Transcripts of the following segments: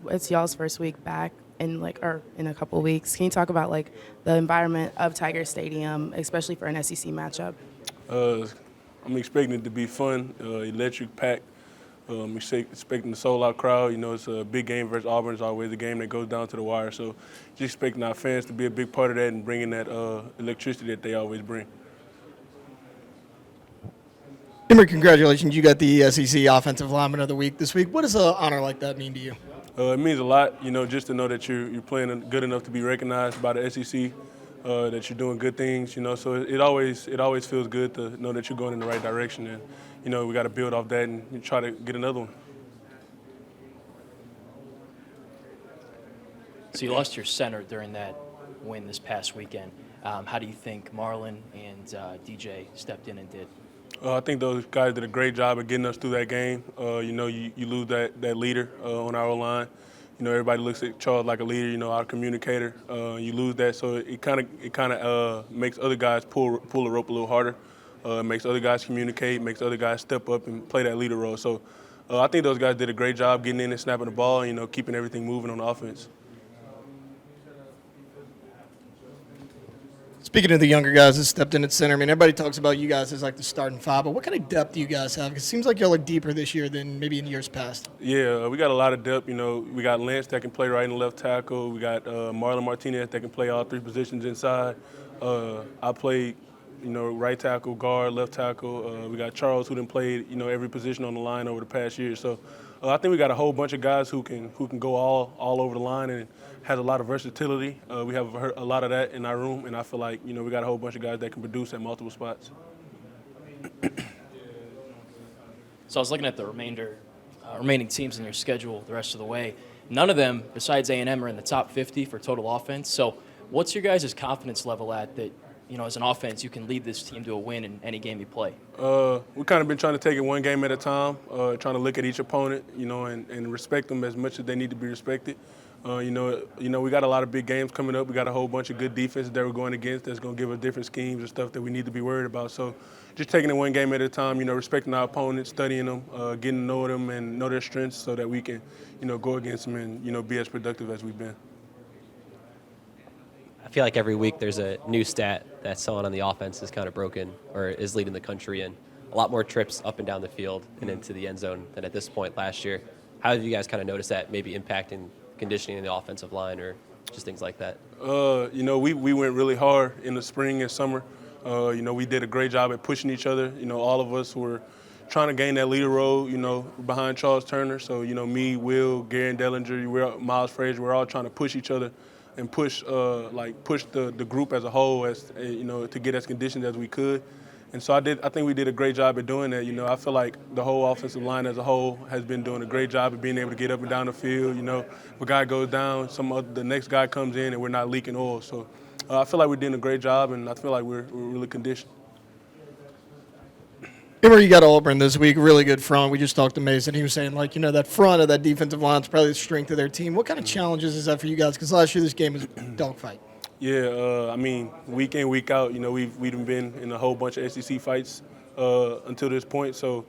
It's y'all's first week back in a couple weeks. Can you talk about the environment of Tiger Stadium, especially for an SEC matchup? Uh, I'm expecting it to be fun, electric, packed. Expecting the sold-out crowd. You know, it's a big game versus Auburn. It's always a game that goes down to the wire. So just expecting our fans to be a big part of that and bringing that electricity that they always bring. Emery, congratulations. You got the SEC Offensive Lineman of the Week this week. What does an honor like that mean to you? It means a lot, you know, just to know that you're playing good enough to be recognized by the SEC, that you're doing good things, you know. So it always feels good to know that you're going in the right direction, and you know we got to build off that and try to get another one. So you lost your center during that win this past weekend. How do you think Marlon and DJ stepped in and did? I think those guys did a great job of getting us through that game. You know, you lose that leader on our line. You know, everybody looks at Charles like a leader. You know, our communicator. You lose that, so it kind of makes other guys pull the rope a little harder. It makes other guys communicate. Makes other guys step up and play that leader role. So I think those guys did a great job getting in and snapping the ball. And, you know, keeping everything moving on the offense. Speaking of the younger guys that stepped in at center, I mean, everybody talks about you guys as like the starting five, but what kind of depth do you guys have? 'Cause it seems like y'all are deeper this year than maybe in years past. Yeah, we got a lot of depth. You know, we got Lance that can play right and left tackle. We got Marlon Martinez that can play all three positions inside. I played, you know, right tackle, guard, left tackle. We got Charles who done played, you know, every position on the line over the past year. So I think we got a whole bunch of guys who can go all over the line and has a lot of versatility. We have a lot of that in our room, and I feel like, you know, we got a whole bunch of guys that can produce at multiple spots. So I was looking at the remaining teams in your schedule the rest of the way. None of them, besides A&M, are in the top 50 for total offense. So what's your guys' confidence level at that, you know, as an offense, you can lead this team to a win in any game you play? We've kind of been trying to take it one game at a time, trying to look at each opponent, you know, and respect them as much as they need to be respected. You know, we got a lot of big games coming up. We got a whole bunch of good defenses that we're going against that's going to give us different schemes and stuff that we need to be worried about. So just taking it one game at a time, you know, respecting our opponents, studying them, getting to know them and know their strengths so that we can, you know, go against them and, you know, be as productive as we've been. I feel like every week there's a new stat that someone on the offense is kind of broken or is leading the country in. A lot more trips up and down the field and into the end zone than at this point last year. How have you guys kind of noticed that maybe impacting conditioning in the offensive line or just things like that? You know, we went really hard in the spring and summer. You know, we did a great job at pushing each other. You know, all of us were trying to gain that leader role, you know, behind Charles Turner. So, you know, me, Will, Garen Dellinger, Miles Frazier, we're all trying to push each other and push the group as a whole, as you know, to get as conditioned as we could. And so I think we did a great job at doing that. You know, I feel like the whole offensive line as a whole has been doing a great job of being able to get up and down the field. You know, if a guy goes down, the next guy comes in and we're not leaking oil. So I feel like we're doing a great job, and I feel like we're really conditioned. Emery, you got Auburn this week, really good front. We just talked to Mason. He was saying, like, you know, that front of that defensive line is probably the strength of their team. What kind of challenges is that for you guys? Because last year this game was a dogfight. Yeah, I mean, week in, week out, you know, we've been in a whole bunch of SEC fights until this point. So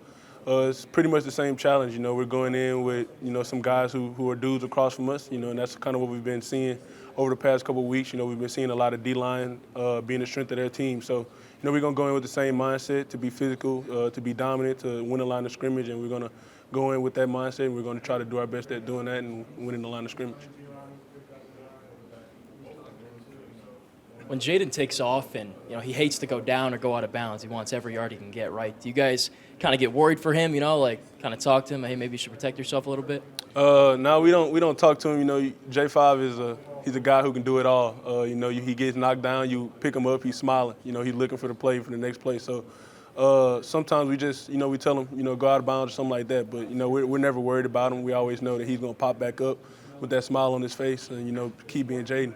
it's pretty much the same challenge. You know, we're going in with, you know, some guys who are dudes across from us, you know, and that's kind of what we've been seeing over the past couple of weeks. You know, we've been seeing a lot of D-line being the strength of their team. So, you know, we're going to go in with the same mindset to be physical, to be dominant, to win the line of scrimmage, and we're going to go in with that mindset, and we're going to try to do our best at doing that and winning the line of scrimmage. When Jaden takes off and, you know, he hates to go down or go out of bounds, he wants every yard he can get, right? Do you guys kind of get worried for him, you know, like kind of talk to him, hey, maybe you should protect yourself a little bit? No, we don't talk to him. You know, J5 he's a guy who can do it all. You know, he gets knocked down, you pick him up, he's smiling. You know, he's looking for the play for the next play. So sometimes we just, you know, we tell him, you know, go out of bounds or something like that. But, you know, we're never worried about him. We always know that he's going to pop back up with that smile on his face and, you know, keep being Jaden.